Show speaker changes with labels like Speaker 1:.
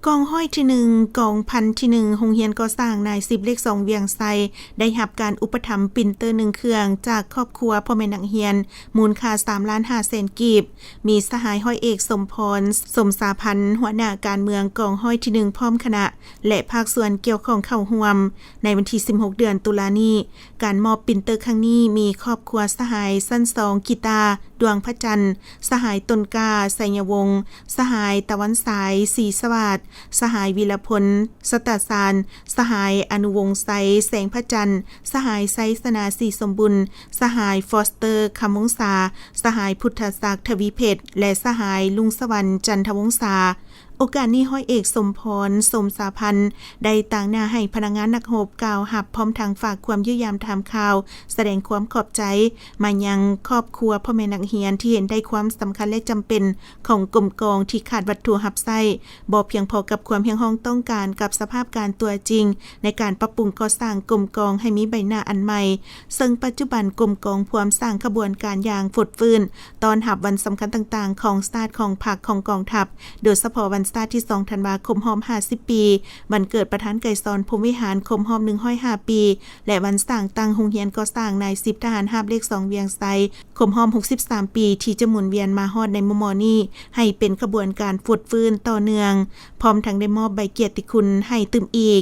Speaker 1: กองห้อยที่1กองพันที่1โรงเรียนก่อสร้างนาย10เลข2เวียงไซได้รับการอุปถัมภ์ปรินเตอร์1เครื่องจากครอบครัวพ่อแม่นักเรียนมูลค่า3,500,000 กีบมีสหายห้อยเอกสมพรสมสาพันธ์หัวหน้าการเมืองกองห้อยที่1พร้อมคณะและภาคส่วนเกี่ยวข้องเข้าร่วมในวันที่16เดือนตุลานี้การมอบปรินเตอร์ครั้งนี้มีครอบครัวสหายสั้น2กีตาดวงพระจันทร์สหายต้นกาไสยวงศ์สหายตะวันสายศรีสวัสดิ์สหายวีรพลสตาสารสหายอนุวงศ์ไซแสงพระจันทร์สหายไซสนาสีสมบุญสหายฟอสเตอร์คำวงศาสหายพุทธศักดิ์ทวีเพชรและสหายลุงสวรรค์จันทวงศาโอกาสนี้ห้อยเอกสมพรสมสาพันธ์ได้ต่างหน้าให้พนักงานนักโหบกล่าวหับพร้อมทางฝากความเยี่ยมถามข่าวแสดงความขอบใจมายังครอบครัวพ่อแม่นักเรียนที่เห็นได้ความสำคัญและจำเป็นของกรมกองที่ขาดวัตถุหับไส้บ่เพียงพอกับความเพียงห้องต้องการกับสภาพการตัวจริงในการปรับปรุงก่อสร้างกรมกองให้มีใบหน้าอันใหม่ซึ่งปัจจุบันกรมกองพร้อมสร้างขบวนการอย่างฝุดฟื้นตอนหับวันสำคัญต่างๆของสตาร์ทของพรรคของกองทัพโดยเฉพาะวันสตาร์ทที่2ธันวาคม50ปีวันเกิดประธานไกรสอนพรหมวิหารคม105ปีและวันสร้างตั้งโรงเรียนก่อสร้างนาย10ทหารหาบเลข2เวียงไซคม63ปีที่จะหมุนเวียนมาฮอดในมุมมอนี้ให้เป็นขบวนการฝุดฟื้นต่อเนื่องพร้อมทั้งได้มอบใบเกียรติคุณให้ตึมอีก